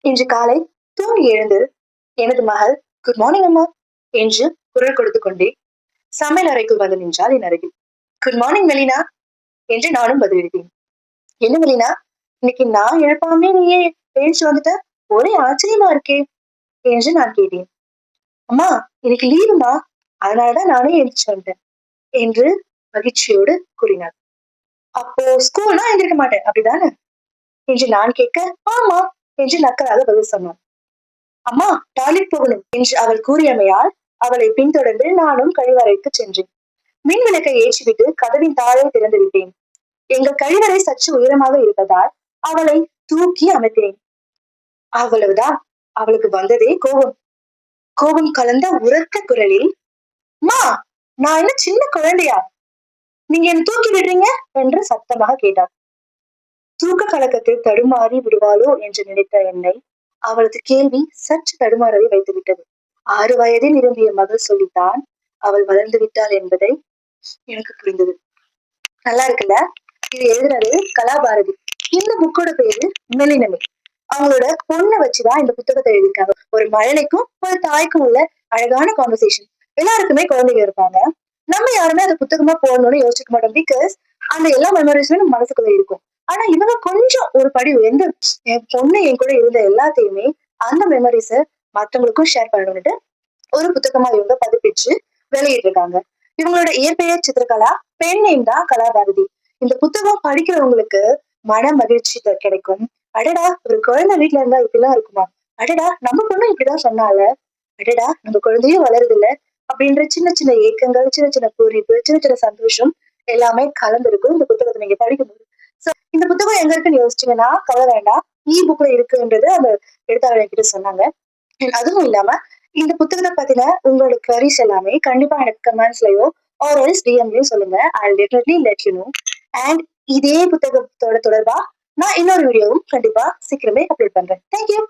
இன்று காலை தூங்கி எழுந்து எனது மகள் குட் மார்னிங் அம்மா என்று குரல் கொடுத்து கொண்டே சமையல் அறைக்குள் வந்து நின்றால் என் அருகில். குட் மார்னிங் மெலினா என்று நானும் பதிலளித்தேன். என்ன மெலினா, இன்னைக்கு நான் எழுப்பாமே நீயே எழுந்து வந்துட்ட, ஒரே ஆச்சரியமா இருக்கே என்று நான் கேட்டேன். அம்மா, இன்னைக்கு லீவுமா, அதனாலதான் நானே எழுந்துச்சு வந்தேன் என்று மகிழ்ச்சியோடு கூறினார். அப்போ ஸ்கூல்னா எழுந்திருக்க மாட்டேன் அப்படிதானே என்று நான் கேட்க, ஆமா என்று நக்கலாக பதில் சொன்னான். அம்மா, டாய்லெட் போகணும் என்று அவள் கூறியமையால் அவளை பின்தொடர்ந்து நானும் கழிவறைக்கு சென்றேன். மின் விளக்கை ஏற்றிவிட்டு கதவின் தாழை திறந்து விட்டேன். எங்கள் கழிவறை சற்று உயரமாக இருப்பதால் அவளை தூக்கி அமர்த்தினேன். அவ்வளவுதான், அவளுக்கு வந்ததே கோபம். கோபம் கலந்த உரத்த குரலில், மா, நான் என்ன சின்ன குழந்தையா, நீங்க என்ன தூக்கி விடுறீங்க என்று சத்தமாக கேட்டார். தூக்க கலக்கத்தில் தடுமாறி விடுவாளோ என்று நினைத்த என்னை அவளது கேள்வி சற்று தடுமாறவே வைத்து விட்டது. 6 வயதில் நிரம்பிய மகள் சொல்லித்தான் அவள் வளர்ந்து விட்டாள் என்பதை எனக்கு புரிந்தது. நல்லா இருக்குல்ல? இது எழுதுறது கலாபாரதி. இந்த புக்கோட பேரு மெலினமே. அவங்களோட பொண்ணை வச்சுதான் இந்த புத்தகத்தை எழுதியிருக்காங்க. ஒரு மழலைக்கும் ஒரு தாய்க்கும் உள்ள அழகான கான்வர்சேஷன். எல்லாருக்குமே குழந்தைங்க இருப்பாங்க. நம்ம யாருமே அதை புத்தகமா போடணும்னு யோசிக்க மாட்டோம். பிகாஸ் அந்த எல்லா மெமரிஸுமே நம்ம மனசுக்குள்ள இருக்கும். ஆனா இவங்க கொஞ்சம் ஒரு படி உயர்ந்து என் பொண்ணு என் கூட இருந்த எல்லாத்தையுமே அந்த மெமரிஸ மற்றவங்களுக்கும் ஷேர் பண்ணணும்னுட்டு ஒரு புத்தகமா இவங்க பதிப்பிச்சு வெளியிட்டு இருக்காங்க. இவங்களோட இயற்பெயர் சித்திரகலா, பெண் நேம் தான் கலாபாரதி. இந்த புத்தகம் படிக்கிறவங்களுக்கு மன மகிழ்ச்சி கிடைக்கும். அடடா, ஒரு குழந்தை வீட்டுல இருந்தா இப்படிலாம் இருக்குமா, அடடா நம்ம பொண்ணு இப்படிதான் சொன்னால, அடடா நம்ம குழந்தையும் வளருது இல்ல அப்படின்ற சின்ன சின்ன ஏக்கங்கள், சின்ன சின்ன பூரிப்பு, சின்ன சின்ன சந்தோஷம் எல்லாமே கலந்துருக்கும் இந்த புத்தகத்தை நீங்க படிக்கும்போது. சோ இந்த புத்தகம் எங்க இருக்குன்னு யோசிச்சீங்கன்னா கவலை வேண்டாம், புக்ல இருக்குன்றது அந்த எழுத்தாளர் என்கிட்ட சொன்னாங்க. அதுவும் இல்லாம இந்த புத்தகத்தை பத்தின உங்களோட queries எல்லாமே கண்டிப்பா எனக்கு கமெண்ட்ஸ்லயோ ஆர் எல்ஸ் டிஎம்லயும் சொல்லுங்க. I'll definitely let you know. And இதே புத்தகத்தோட தொடர்பா நான் இன்னொரு வீடியோவும் கண்டிப்பா சீக்கிரமே அப்லோட் பண்றேன். தேங்க்யூ.